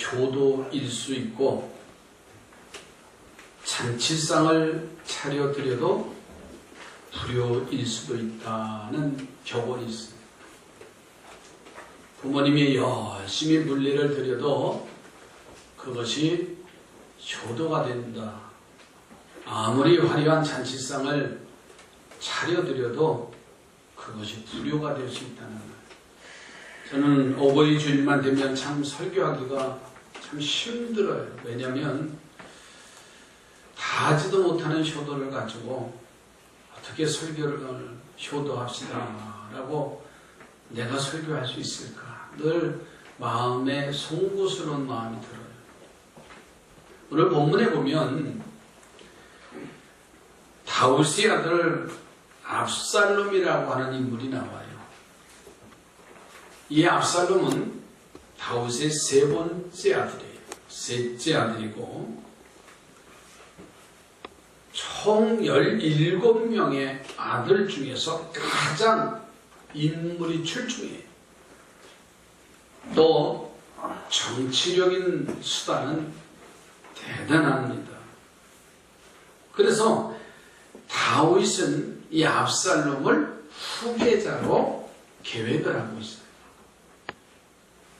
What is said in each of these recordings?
효도일 수 있고 잔치상을 차려드려도 불효일 수도 있다는 격언이 있습니다. 부모님이 열심히 물례를 드려도 그것이 효도가 된다. 아무리 화려한 잔치상을 차려드려도 그것이 불효가 될 수 있다는 거예요. 저는 어버이 주일만 되면 참 설교하기가 참 힘들어요. 왜냐하면 다 하지도 못하는 효도를 가지고 어떻게 설교를 효도합시다 라고 내가 설교할 수 있을까? 늘 마음에 송구스러운 마음이 들어요. 오늘 본문에 보면 다윗의 아들 압살롬이라고 하는 인물이 나와요. 이 압살롬은 다윗의 세 번째 아들이에요. 셋째 아들이고 총 17명의 아들 중에서 가장 인물이 출중해요. 또 정치력인 수단은 대단합니다. 그래서 다윗은 이 압살롬을 후계자로 계획을 하고 있어요.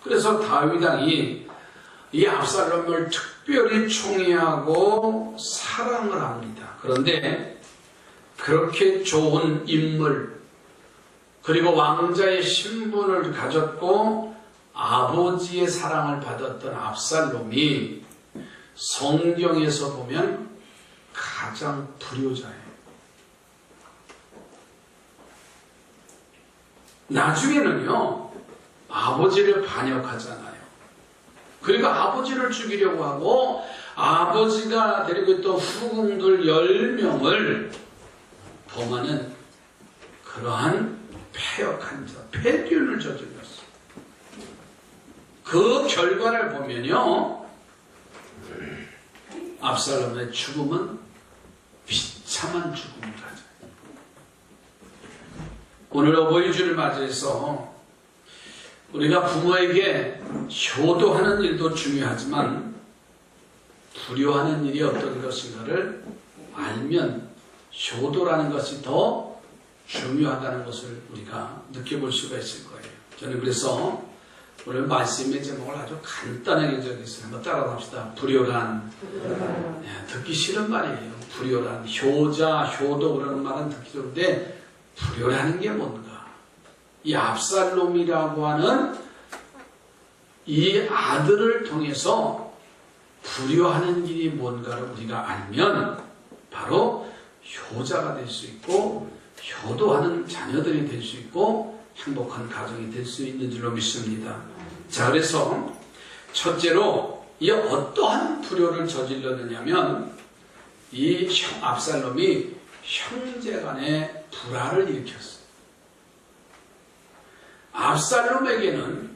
그래서 다윗 왕이 이 압살롬을 특별히 총애하고 사랑을 합니다. 그런데 그렇게 좋은 인물 그리고 왕자의 신분을 가졌고 아버지의 사랑을 받았던 압살롬이 성경에서 보면 가장 불효자예요. 나중에는요 아버지를 반역하잖아요. 그리고 아버지를 죽이려고 하고 아버지가 데리고 있던 후궁들 10명을 범하는 그러한 패역한 자, 패륜을 저질렀어요. 그 결과를 보면요 압살롬의 죽음은 비참한 죽음을 가져요. 오늘 어버이주를 맞이해서 우리가 부모에게 효도하는 일도 중요하지만 불효하는 일이 어떤 것인가를 알면 효도라는 것이 더 중요하다는 것을 우리가 느껴볼 수가 있을 거예요. 저는 그래서 오늘 말씀의 제목을 아주 간단하게 적었어요. 한번 따라합시다. 불효란. 듣기 싫은 말이에요. 불효란. 효자, 효도 그러는 말은 듣기 좋은데 불효라는 게 뭔가? 이 압살롬이라고 하는 이 아들을 통해서 불효하는 일이 뭔가를 우리가 알면 바로 효자가 될 수 있고 효도하는 자녀들이 될 수 있고 행복한 가정이 될 수 있는 줄로 믿습니다. 자, 그래서 첫째로 이 어떠한 불효를 저질렀느냐면 이 압살롬이 형제간의 불화를 일으켰어요. 압살롬에게는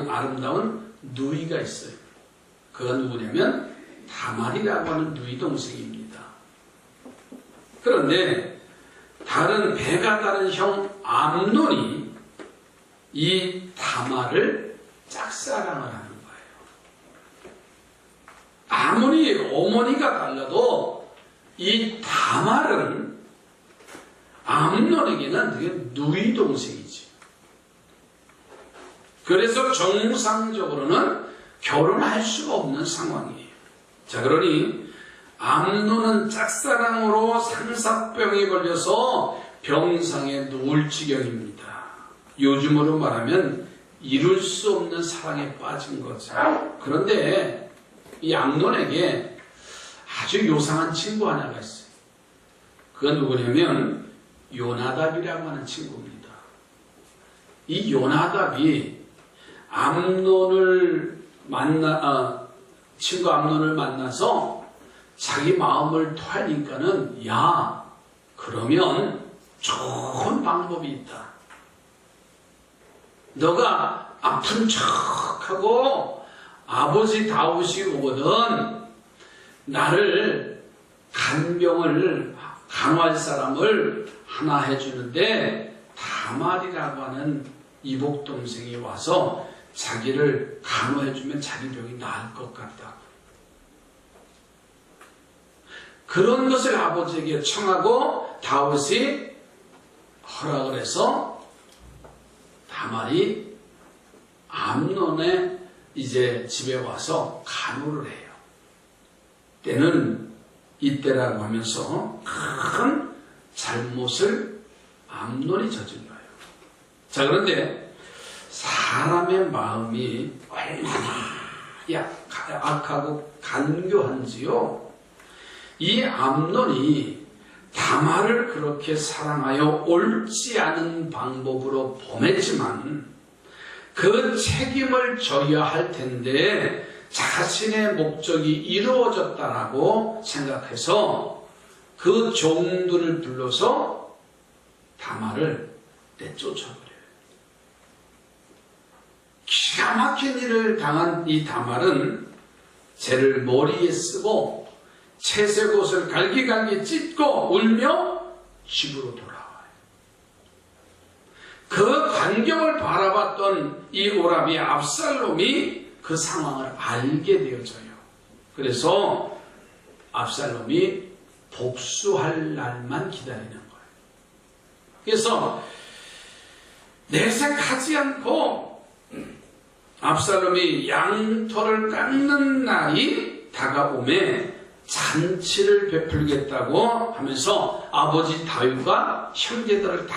아름다운 누이가 있어요. 그가 누구냐면 다말이라고 하는 누이 동생입니다. 그런데 배가 다른 형 암논이 이 다말을 짝사랑을 하는 거예요. 아무리 어머니가 달라도 이 다말은 암논에게는 되게 누이 동생이지. 그래서 정상적으로는 결혼할 수가 없는 상황이에요. 자, 그러니 암논은 짝사랑으로 상사병에 걸려서 병상에 누울 지경입니다. 요즘으로 말하면 이룰 수 없는 사랑에 빠진 거죠. 그런데 이 암논에게 아주 요상한 친구 하나가 있어요. 그건 누구냐면 요나답이라고 하는 친구입니다. 이 요나답이 친구 암논을 만나서 자기 마음을 토하니까는 그러면 좋은 방법이 있다. 너가 아픈 척하고 아버지 다윗이 오거든 나를 간병을 간호할 사람을 하나 해주는데 다말이라고 하는 이복 동생이 와서 자기를 간호해주면 자기 병이 나을 것 같다. 그런 것을 아버지에게 청하고 다윗이 허락을 해서 다말이 암논의 이제 집에 와서 간호를 해요. 때는 이때라고 하면서 큰 잘못을 암논이 저질러요. 자, 그런데 사람의 마음이 얼마나 악하고 간교한지요. 이 암논이 다말을 그렇게 사랑하여 옳지 않은 방법으로 보냈지만 그 책임을 져야 할 텐데 자신의 목적이 이루어졌다라고 생각해서 그 종들을 불러서 다말을 내쫓아버려요. 기가 막힌 일을 당한 이 다말은 재를 머리에 쓰고 채색 옷을 갈기갈기 찢고 울며 집으로 돌아와요. 그 광경을 바라봤던 이 오라비 압살롬이 그 상황을 알게 되어져요. 그래서 압살롬이 복수할 날만 기다리는 거예요. 그래서 내색하지 않고 압살롬이 양털을 깎는 날이 다가오매 잔치를 베풀겠다고 하면서 아버지 다윗과 형제들을 다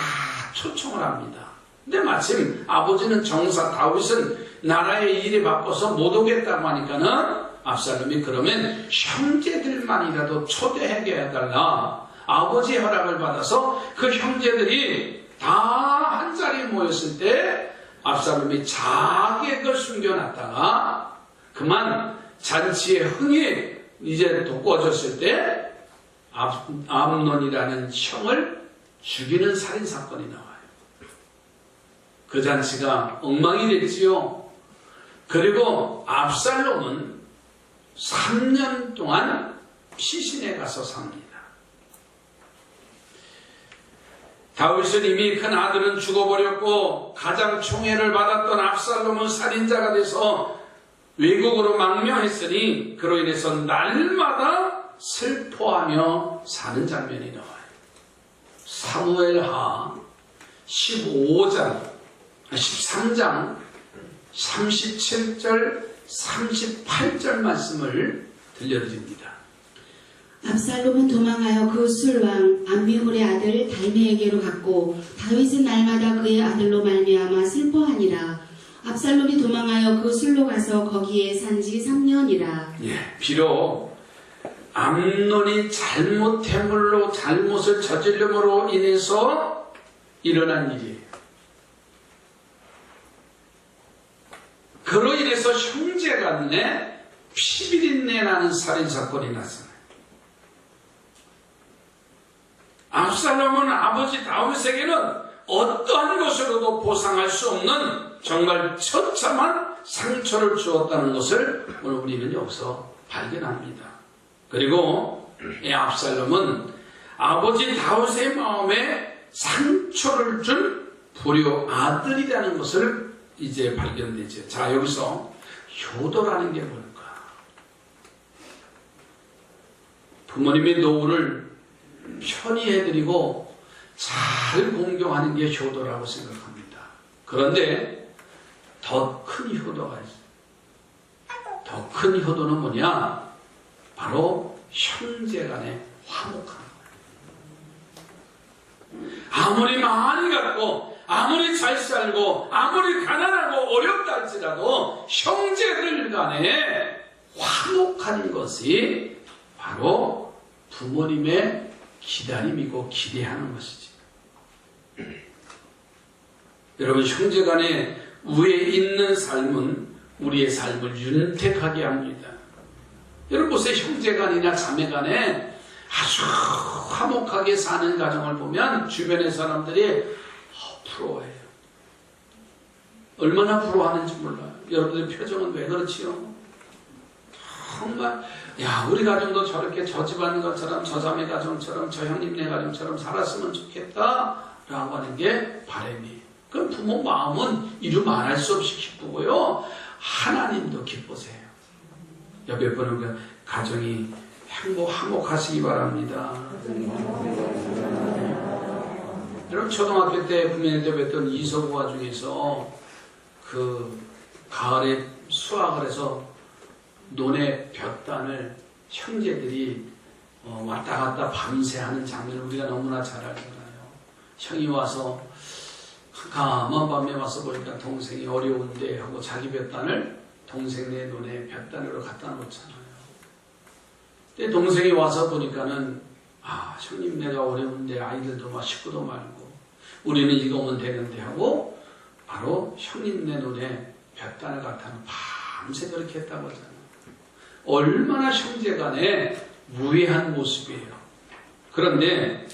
초청을 합니다. 근데 마침 아버지는 정사 다윗은 나라의 일에 바빠서 못 오겠다고 하니까는 압살롬이 그러면 형제들만이라도 초대하게 해달라. 아버지의 허락을 받아서 그 형제들이 다 한 자리에 모였을 때 압살롬이 자객을 숨겨놨다가 그만 잔치의 흥이 이제 돋궈졌을 때 암논이라는 형을 죽이는 살인사건이 나와요. 그 잔치가 엉망이 됐지요. 그리고 압살롬은 3년 동안 피신에 가서 삽니다. 다윗은 이미 큰 아들은 죽어버렸고 가장 총애를 받았던 압살롬은 살인자가 돼서 외국으로 망명했으니 그로 인해서 날마다 슬퍼하며 사는 장면이 나와요. 사무엘하 13장 37절 38절 말씀을 들려드립니다. 압살롬은 도망하여 그 술왕 암미홀의 아들 달메에게로 갔고 다윗은 날마다 그의 아들로 말미암아 슬퍼하니라. 압살롬이 도망하여 그 술로 가서 거기에 산지 3년이라. 비록 암논이 잘못함으로 잘못을 저질름으로 인해서 일어난 일이에요. 그로 인해서 형제간에 피비린내 나는 살인사건이 났어요. 압살롬은 아버지 다윗에게는 어떠한 것으로도 보상할 수 없는 정말 처참한 상처를 주었다는 것을 오늘 우리는 여기서 발견합니다. 그리고 이 압살롬은 아버지 다윗의 마음에 상처를 준 불효 아들이라는 것을 이제 발견되죠. 자, 여기서 효도라는 게 뭘까? 부모님의 노후를 편히 해드리고 잘 공경하는 게 효도라고 생각합니다. 그런데 더 큰 효도가 있어요. 더 큰 효도는 뭐냐? 바로 형제간의 화목함. 아무리 많이 갖고 아무리 잘 살고 아무리 가난하고 어렵다 할지라도 형제들 간에 화목한 것이 바로 부모님의 기다림이고 기대하는 것이지. 여러분, 형제간에 위에 있는 삶은 우리의 삶을 윤택하게 합니다. 여러분 보세요. 형제간이나 자매간에 아주 화목하게 사는 가정을 보면 주변의 사람들이 부러워해요. 얼마나 부러워하는지 몰라요. 여러분들 표정은 왜 그렇지요? 정말 우리 가정도 저렇게 저 집안 것처럼 저 자매 가정처럼 저 형님네 가정처럼 살았으면 좋겠다 라고 하는 게 바람이에요. 그럼 부모 마음은 이루 말할 수 없이 기쁘고요. 하나님도 기쁘세요. 옆에 분은 그 가정이 화목하시기 바랍니다. 여러분 초등학교 때 분명히 배웠던 이서구화 중에서 그 가을에 수학을 해서 논의 볕단을 형제들이 왔다 갔다 밤새 하는 장면을 우리가 너무나 잘 알잖아요. 형이 와서 까만 밤에 와서 보니까 동생이 어려운데 하고 자기 볕단을 동생네 논에 볕단으로 갖다 놓잖아요. 근데 동생이 와서 보니까는 형님 내가 어려운데 아이들도 막 식구도 말고 우리는 이거 오면 되는데 하고 바로 형님네 논에 볕단을 갖다 놓고 밤새 그렇게 했다고 하잖아요. 얼마나 형제간에 무해한 모습이에요. 그런데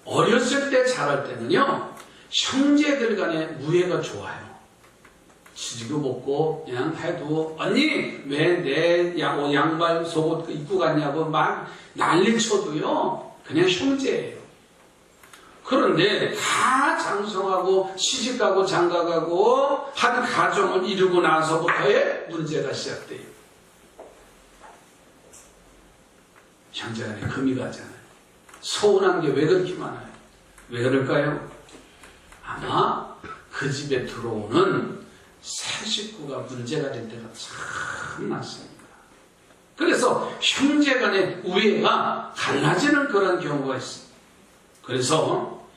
어렸을 때 자랄 때는요 형제들 간의 무해가 좋아요. 지지고 먹고 그냥 해도 언니 왜 내 양말 속옷 입고 갔냐고 막 난리쳐도요 그냥 형제예요. 그런데 다 장성하고 시집가고 장가가고 한 가정을 이루고 나서부터의 문제가 시작돼요. 형제간에 금이 가잖아요. 서운한 게 왜 그렇게 많아요? 왜 그럴까요? 아마 그 집에 들어오는 새 식구가 문제가 될 때가 참 많습니다. 그래서 형제간의 우애가 갈라지는 그런 경우가 있습니다. 그래서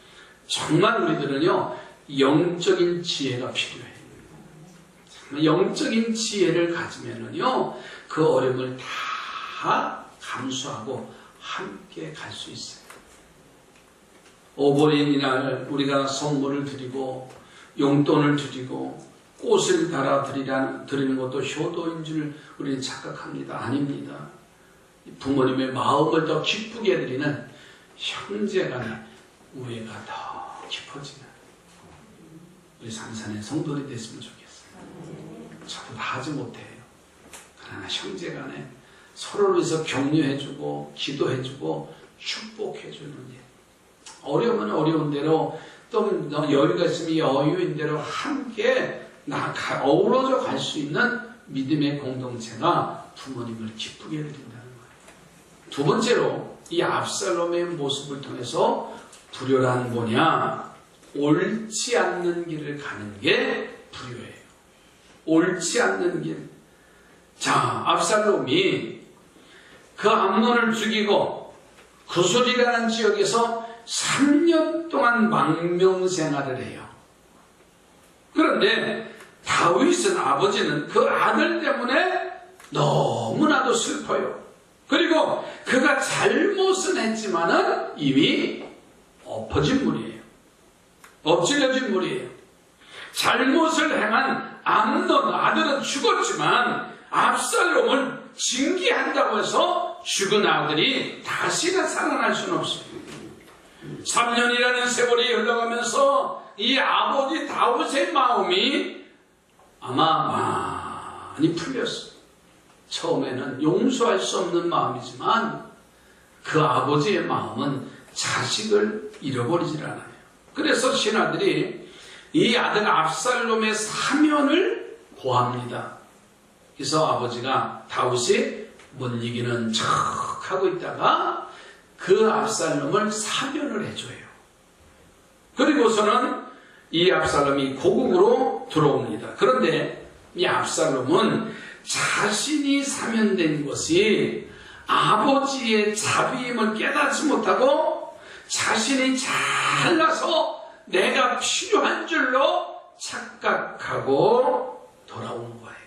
정말 우리들은요 영적인 지혜가 필요해요. 영적인 지혜를 가지면은요 그 어려움을 다 감수하고 함께 갈 수 있어요. 어버이날 우리가 선물을 드리고 용돈을 드리고 꽃을 달아 드리는 것도 효도인 줄 우리는 착각합니다. 아닙니다. 부모님의 마음을 더 기쁘게 드리는 형제간의 우애가 더 깊어지는 우리 산산의 성도들이 됐으면 좋겠어요. 저도 다 하지 못해요. 그러나 형제간에 서로를 위해서 격려해주고 기도해주고 축복해주는 일. 어려우면 어려운 대로 또 여유가 있으면 여유인 대로 함께 어우러져 갈 수 있는 믿음의 공동체가 부모님을 기쁘게 해드린다는 거예요. 두 번째로 이 압살롬의 모습을 통해서 불효란 뭐냐? 옳지 않는 길을 가는 게 불효예요. 옳지 않는 길. 자, 압살롬이 그 암논을 죽이고 구술이라는 지역에서 3년 동안 망명생활을 해요. 그런데 다윗은 아버지는 그 아들 때문에 너무나도 슬퍼요. 그리고 그가 잘못은 했지만은 이미 엎어진 물이에요. 엎질러진 물이에요. 잘못을 행한 암논 아들은 죽었지만 압살롬을 징계한다고 해서 죽은 아들이 다시는 살아날 수는 없습니다. 3년이라는 세월이 흘러가면서 이 아버지 다윗의 마음이 아마 많이 풀렸어요. 처음에는 용서할 수 없는 마음이지만 그 아버지의 마음은 자식을 잃어버리질 않아요. 그래서 신하들이 이 아들 압살롬의 사면을 고합니다. 그래서 아버지가 다윗이 못 이기는 척하고 있다가 그 압살롬을 사면을 해줘요. 그리고서는 이 압살롬이 고국으로 들어옵니다. 그런데 이 압살롬은 자신이 사면된 것이 아버지의 자비임을 깨닫지 못하고 자신이 잘나서 내가 필요한 줄로 착각하고 돌아오는 거예요.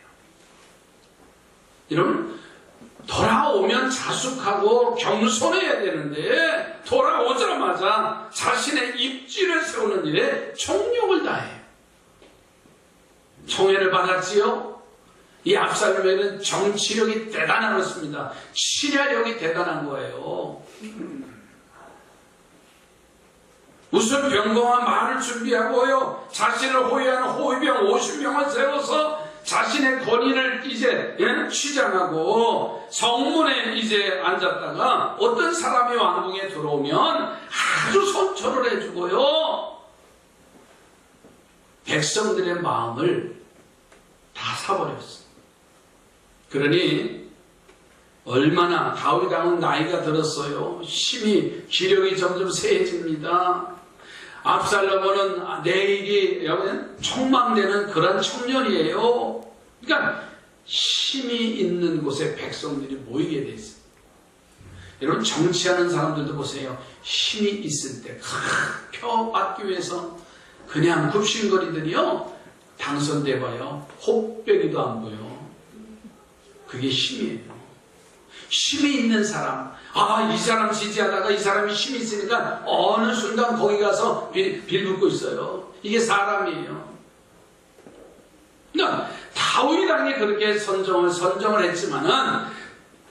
여러분, 돌아오면 자숙하고 겸손해야 되는데 돌아오자마자 자신의 입지를 세우는 일에 총력을 다해요. 총애를 받았지요. 이 압살롬에는 정치력이 대단하였습니다. 치려력이 대단한 거예요. 무슨 병거와 말을 준비하고요. 자신을 호위하는 호위병 50명을 세워서 자신의 권위를 이제 취장하고 성문에 이제 앉았다가 어떤 사람이 왕궁에 들어오면 아주 선처를 해주고요. 백성들의 마음을 다 사버렸어. 그러니 얼마나 다윗 왕은 나이가 들었어요. 힘이 기력이 점점 쇠해집니다. 압살롬은 내일이 촉망되는 그런 청년이에요. 그러니까 힘이 있는 곳에 백성들이 모이게 돼 있어요. 여러분 정치하는 사람들도 보세요. 힘이 있을 때 표 받기 위해서 그냥 굽신거리더니요 당선돼봐요. 혹배기도 안 보여. 그게 힘이에요. 힘이 있는 사람, 이 사람 지지하다가 이 사람이 힘이 있으니까 어느 순간 거기 가서 빌붙고 있어요. 이게 사람이에요. 그러니까 다윗 왕이 그렇게 선정을 했지만은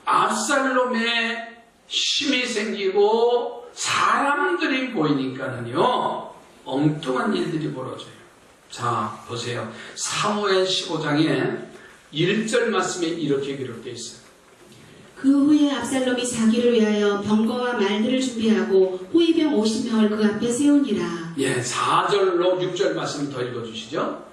압살롬의 힘이 생기고 사람들이 모이니까는요 엉뚱한 일들이 벌어져요. 자 보세요. 사무엘 15장에 1절 말씀에 이렇게 기록되어 있어요. 그 후에 압살롬이 자기를 위하여 병거와 말들을 준비하고 호위병 50명을 그 앞에 세우니라. 예, 4절로 6절 말씀 더 읽어주시죠.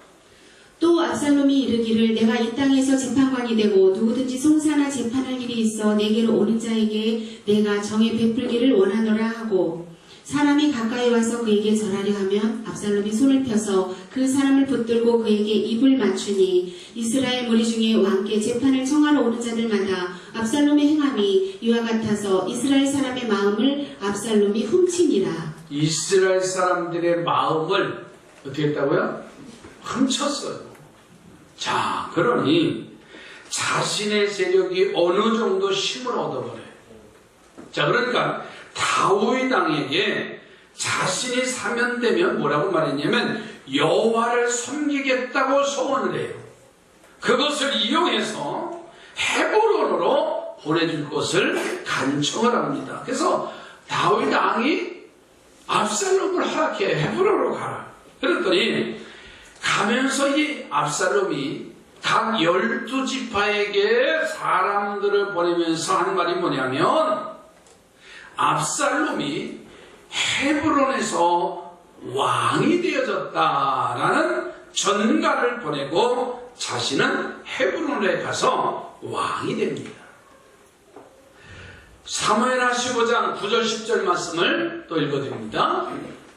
또 압살롬이 이르기를 내가 이 땅에서 재판관이 되고 누구든지 송사나 재판할 일이 있어 내게로 오는 자에게 내가 정에 베풀기를 원하노라 하고 사람이 가까이 와서 그에게 절하려 하면 압살롬이 손을 펴서 그 사람을 붙들고 그에게 입을 맞추니 이스라엘 무리 중에 왕께 재판을 청하러 오는 자들마다 압살롬의 행함이 이와 같아서 이스라엘 사람의 마음을 압살롬이 훔치니라. 이스라엘 사람들의 마음을 어떻게 했다고요? 훔쳤어요. 자, 그러니 자신의 세력이 어느 정도 힘을 얻어버려요. 자, 그러니까 다윗 왕에게 자신이 사면되면 뭐라고 말했냐면 여호와를 섬기겠다고 소원을 해요. 그것을 이용해서 헤브론으로 보내줄 것을 간청을 합니다. 그래서 다윗 왕이 압살롬을 허락해 헤브론으로 가라. 그랬더니 가면서 이 압살롬이 각 12지파에게 사람들을 보내면서 하는 말이 뭐냐면 압살롬이 헤브론에서 왕이 되어졌다라는 전가를 보내고 자신은 헤브론에 가서 왕이 됩니다. 사무엘하 15장 9절 10절 말씀을 또 읽어드립니다.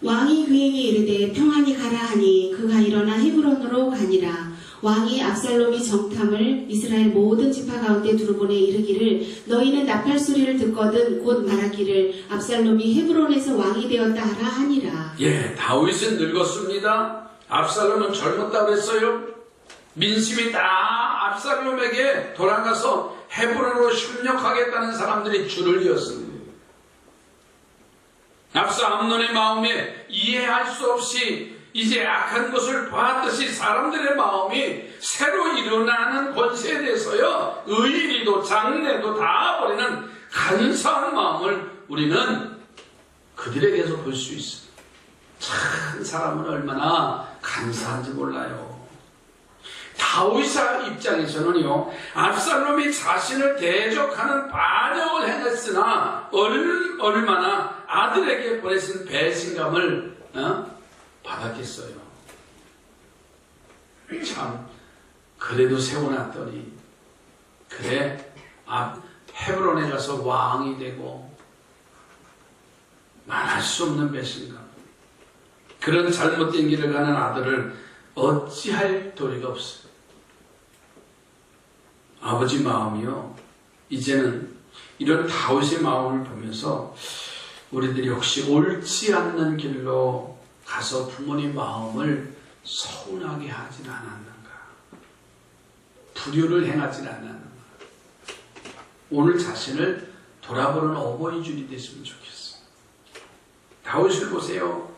왕이 그에게 이르되 평안히 가라 하니 그가 일어나 헤브론으로 가니라. 왕이 압살롬이 정탐을 이스라엘 모든 지파 가운데 두루보내 이르기를 너희는 나팔 소리를 듣거든 곧 말하기를 압살롬이 헤브론에서 왕이 되었다 하라 하니라. 예, 다윗은 늙었습니다. 압살롬은 젊었다 그랬어요. 민심이 다 압살롬에게 돌아가서 헤브론으로 협력하겠다는 사람들이 줄을 이었습니다. 앞서 암논의 마음에 이해할 수 없이 이제 악한 것을 봤듯이 사람들의 마음이 새로 일어나는 권세에 대해서요 의리도 장래도 다 버리는 간사한 마음을 우리는 그들에게서 볼 수 있어요. 참 사람은 얼마나 간사한지 몰라요. 다윗 입장에서는요 압살롬이 자신을 대적하는 반역을 행했으나 얼마나 아들에게 보내신 배신감을 받았겠어요. 참 그래도 세워놨더니 그래 헤브론에 가서 왕이 되고 말할 수 없는 배신감, 그런 잘못된 길을 가는 아들을 어찌할 도리가 없어요. 아버지 마음이요 이제는 이런 다윗의 마음을 보면서 우리들이 혹시 옳지 않는 길로 가서 부모님 마음을 서운하게 하진 않았는가, 불효를 행하진 않았는가, 오늘 자신을 돌아보는 어버이 줄이 됐으면 좋겠어. 다윗을 보세요.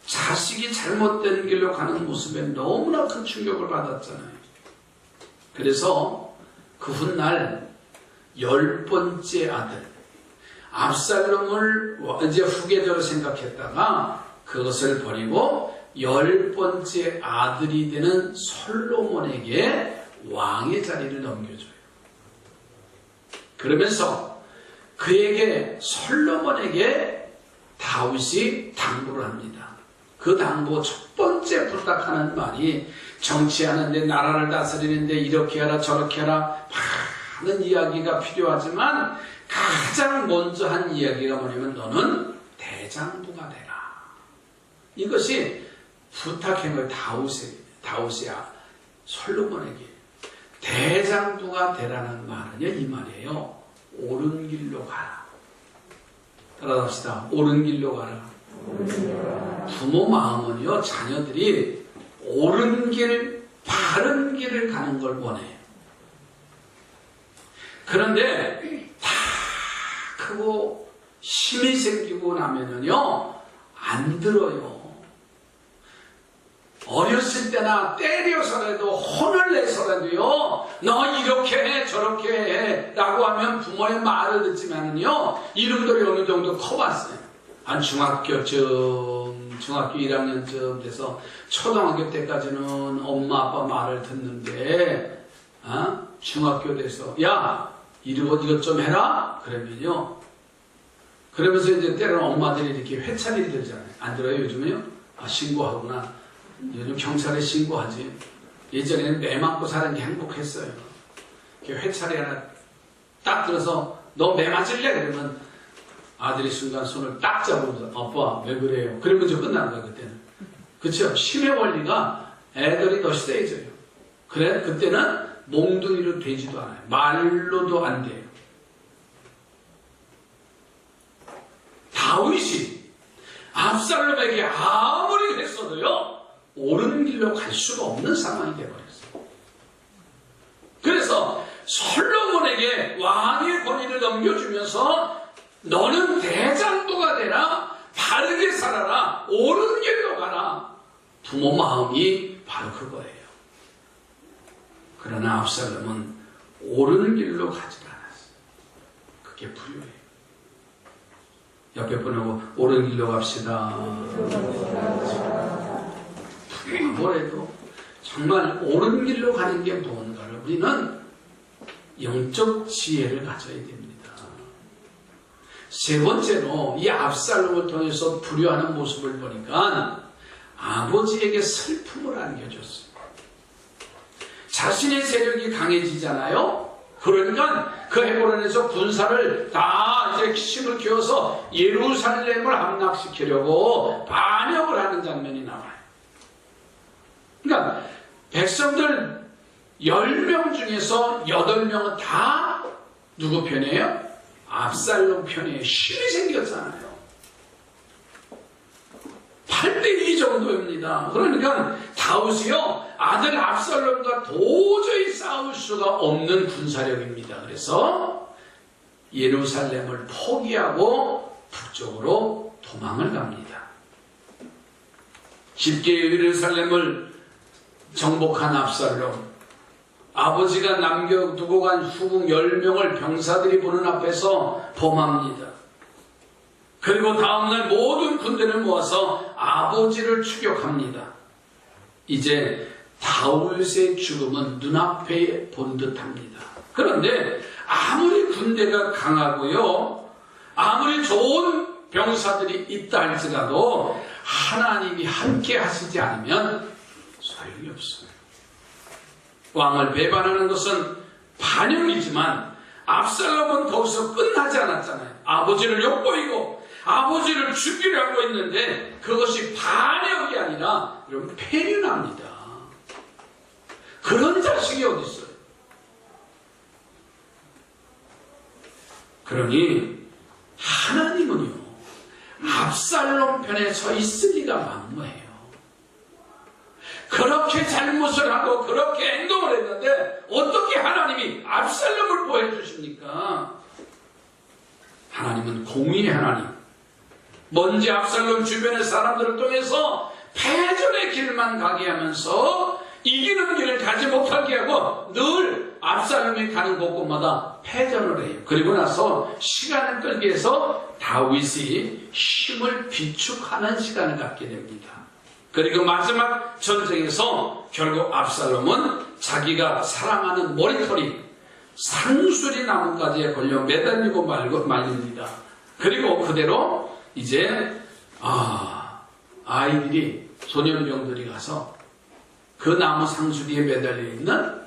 자식이 잘못된 길로 가는 모습에 너무나 큰 충격을 받았잖아요. 그래서 그 훗날 10번째 아들 압살롬을 이제 후계자로 생각했다가 그것을 버리고 10번째 아들이 되는 솔로몬에게 왕의 자리를 넘겨줘요. 그러면서 그에게 솔로몬에게 다윗이 당부를 합니다. 그 당부 첫 번째 번째 부탁하는 말이 정치하는데, 나라를 다스리는데 이렇게 하라 저렇게 하라 많은 이야기가 필요하지만 가장 먼저 한 이야기가 뭐냐면 너는 대장부가 되라. 이것이 부탁한 거예요. 다윗이야 솔로몬에게 대장부가 되라는 말은요, 이 말이에요. 옳은 길로 가라. 따라합시다. 옳은 길로 가라. 부모 마음은요, 자녀들이 옳은 길, 바른 길을 가는 걸 원해요. 그런데 다 크고 힘이 생기고 나면은요, 안 들어요. 어렸을 때나 때려서라도 혼을 내서라도요, 너 이렇게 해 저렇게 해 라고 하면 부모의 말을 듣지만은요, 이름들이 어느 정도 커봤어요. 한 중학교쯤, 중학교 1학년쯤 돼서 초등학교 때까지는 엄마 아빠 말을 듣는데, 중학교 돼서 야 이것 좀 해라 그러면요, 그러면서 이제 때로는 엄마들이 이렇게 회차리 들잖아요. 안 들어요 요즘은요? 신고하구나. 요즘 경찰에 신고하지. 예전에는 매 맞고 사는 게 행복했어요. 회차리 하나 딱 들어서 너 매 맞을래? 그러면 아들이 순간 손을 딱 잡으면서 아빠 왜 그래요? 그러면 좀 끝나는 거야 그때는. 그쵸? 힘의 원리가 애들이 더 세져요. 그래 그때는 몽둥이로 되지도 않아요. 말로도 안 돼요. 다윗이 압살롬에게 아무리 했어도요, 옳은 길로 갈 수가 없는 상황이 되어버렸어요. 그래서 솔로몬에게 왕의 권위를 넘겨주면서 너는 대장부가 되라, 바르게 살아라, 옳은 길로 가라. 부모 마음이 바로 그거예요. 그러나 압살롬은 옳은 길로 가지 않았어요. 그게 불효예요. 옆에 보내고 옳은 길로 갑시다. 뭐래도 정말 옳은 길로 가는 게 뭔가를 우리는 영적 지혜를 가져야 됩니다. 세 번째로 이 압살롬을 통해서 불효하는 모습을 보니까 아버지에게 슬픔을 안겨줬어요. 자신의 세력이 강해지잖아요. 그러니까 그 헤브론에서 군사를 다 이제 힘을 키워서 예루살렘을 함락시키려고 반역을 하는 장면이 나와요. 그러니까 백성들 10명 중에서 8명은 다 누구 편이에요? 압살롬 편이에요. 힘이 생겼잖아요. 8대2 정도입니다. 그러니까 다윗이요, 아들 압살롬과 도저히 싸울 수가 없는 군사력입니다. 그래서 예루살렘을 포기하고 북쪽으로 도망을 갑니다. 쉽게 예루살렘을 정복한 압살롬, 아버지가 남겨두고 간 후궁 10명을 병사들이 보는 앞에서 범합니다. 그리고 다음날 모든 군대를 모아서 아버지를 추격합니다. 이제 다윗의 죽음은 눈앞에 본 듯합니다. 그런데 아무리 군대가 강하고요, 아무리 좋은 병사들이 있다 할지라도 하나님이 함께 하시지 않으면 소용이 없어요. 왕을 배반하는 것은 반역이지만 압살롬은 거기서 끝나지 않았잖아요. 아버지를 욕보이고 아버지를 죽이려 하고 있는데 그것이 반역이 아니라 여러분 폐륜합니다. 그런 자식이 어디 있어요? 그러니 하나님은요, 압살롬 편에 서 있으리가 만무해요. 그렇게 잘못을 하고 그렇게 행동을 했는데 어떻게 하나님이 압살롬을 보여주십니까? 하나님은 공의의 하나님. 먼저 압살롬 주변의 사람들을 통해서 패전의 길만 가게 하면서 이기는 길을 가지 못하게 하고 늘 압살롬이 가는 곳곳마다 패전을 해요. 그리고 나서 시간을 끌게 해서 다윗이 힘을 비축하는 시간을 갖게 됩니다. 그리고 마지막 전쟁에서 결국 압살롬은 자기가 사랑하는 머리털이 상수리 나무까지에 걸려 매달리고 말립니다. 그리고 그대로 이제 아이들이 소년병들이 가서 그 나무 상수 뒤에 매달려 있는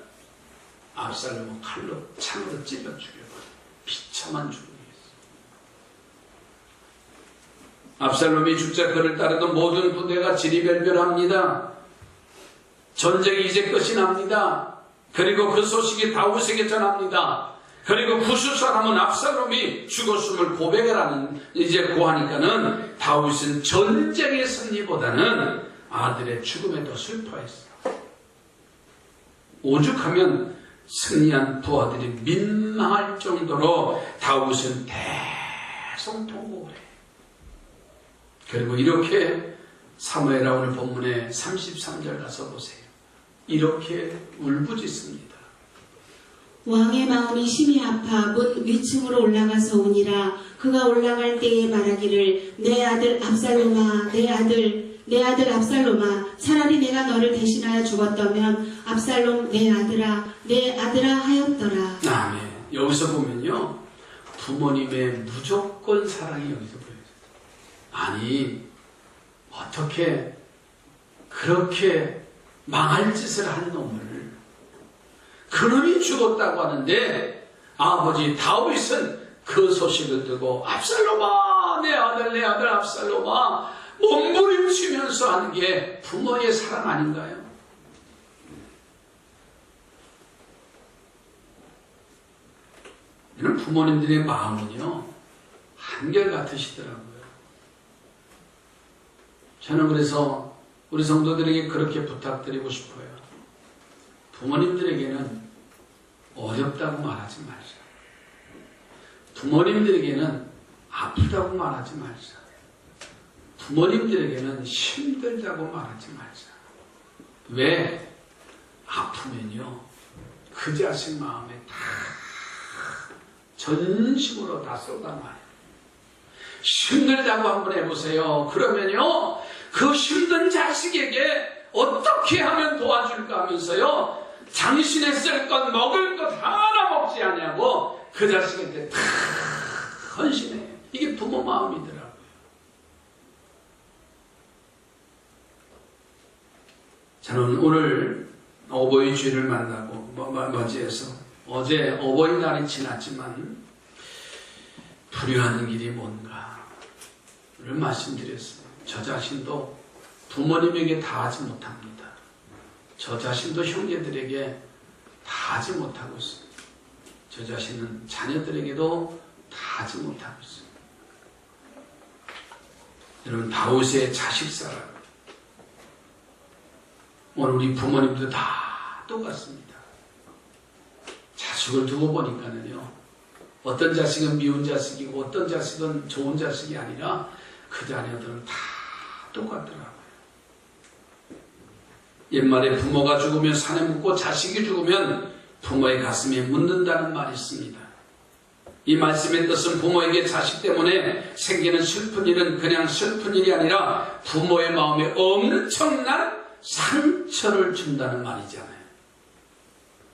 압살롬을 칼로 창으로 찔러 죽여버려. 비참한 죽음이었어. 압살롬이 죽자 그를 따르던 모든 부대가 지리멸멸합니다. 전쟁이 이제 끝이 납니다. 그리고 그 소식이 다윗에게 전합니다. 그리고 구수 사람은 압살롬이 죽었음을 고백을 하는 이제 고하니까는 다윗은 전쟁의 승리보다는 아들의 죽음에 더 슬퍼했어. 오죽하면 승리한 부하들이 민망할 정도로 다윗은 대성통곡을 해. 그리고 이렇게 사무엘하 오늘 본문의 33절 가서 보세요. 이렇게 울부짖습니다. 왕의 마음이 심히 아파 문 위층으로 올라가서 오니라. 그가 올라갈 때에 말하기를 내 아들 압살롬아, 내 아들 압살롬아, 차라리 내가 너를 대신하여 죽었다면 압살롬 내 아들아 하였더라. 아멘. 여기서 보면요, 부모님의 무조건 사랑이 여기서 보여요. 아니, 어떻게 그렇게 망할 짓을 한 놈을 그놈이 죽었다고 하는데 아버지 다윗은 그 소식을 듣고 압살롬아, 내 아들 압살롬아 몸부림치면서 하는 게 부모의 사랑 아닌가요? 이런 부모님들의 마음은요 한결같으시더라고요. 저는 그래서 우리 성도들에게 그렇게 부탁드리고 싶어요. 부모님들에게는 어렵다고 말하지 말자. 부모님들에게는 아프다고 말하지 말자. 부모님들에게는 힘들다고 말하지 말자. 왜? 아프면요 그 자식 마음에 다 전심으로 다 쏟아놔요. 힘들다고 한번 해보세요. 그러면요 그 힘든 자식에게 어떻게 하면 도와줄까 하면서요 당신의 쓸 것 먹을 것 하나 먹지 않냐고 그 자식한테 다 헌신해요. 이게 부모 마음이더라고요. 저는 오늘 어버이 주일을 만나고 맞이해서 어제 어버이날이 지났지만 불효하는 길이 뭔가를 말씀드렸어요. 저 자신도 부모님에게 다 하지 못합니다. 저 자신도 형제들에게 다 하지 못하고 있어요. 저 자신은 자녀들에게도 다 하지 못하고 있어요. 여러분 다윗의 자식사랑 오늘 우리 부모님도 다 똑같습니다. 자식을 두고 보니까는요 어떤 자식은 미운 자식이고 어떤 자식은 좋은 자식이 아니라 그 자녀들은 다 똑같더라고요. 옛말에 부모가 죽으면 산에 묻고 자식이 죽으면 부모의 가슴에 묻는다는 말이 있습니다. 이 말씀의 뜻은 부모에게 자식 때문에 생기는 슬픈 일은 그냥 슬픈 일이 아니라 부모의 마음에 엄청난 상처를 준다는 말이잖아요.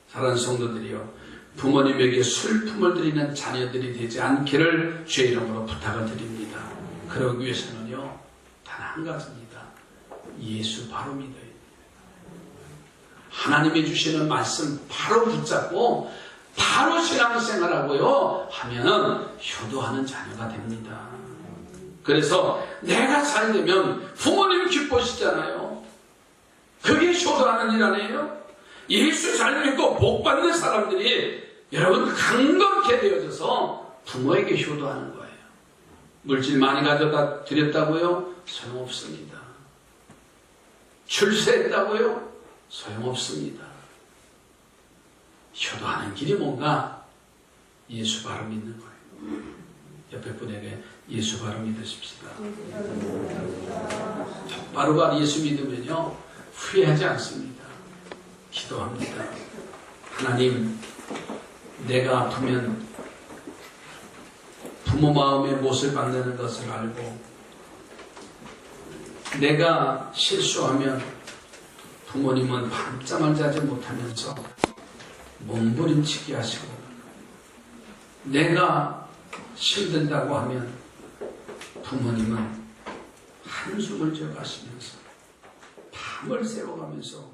사랑하는 성도들이요, 부모님에게 슬픔을 드리는 자녀들이 되지 않기를 주의 이름으로 부탁을 드립니다. 그러기 위해서는요 단 한 가지입니다. 예수 바로 믿어야 돼요. 하나님이 주시는 말씀 바로 붙잡고 바로 신앙생활하고요 하면은 효도하는 자녀가 됩니다. 그래서 내가 잘 되면 부모님 기뻐하시잖아요. 그게 효도하는 일 아니에요? 예수 잘 믿고 복 받는 사람들이 여러분 강건케 되어져서 부모에게 효도하는 거예요. 물질 많이 가져다 드렸다고요? 소용없습니다. 출세했다고요? 소용없습니다. 효도하는 길이 뭔가? 예수 바로 믿는 거예요. 옆에 분에게 예수 바로 믿으십시다. 바로 예수 믿으면요 후회하지 않습니다. 기도합니다. 하나님, 내가 아프면 부모 마음의 못을 받는 것을 알고 내가 실수하면 부모님은 밤잠을 자지 못하면서 몸부림치게 하시고 내가 힘들다고 하면 부모님은 한숨을 져가시면서 담을 세워가면서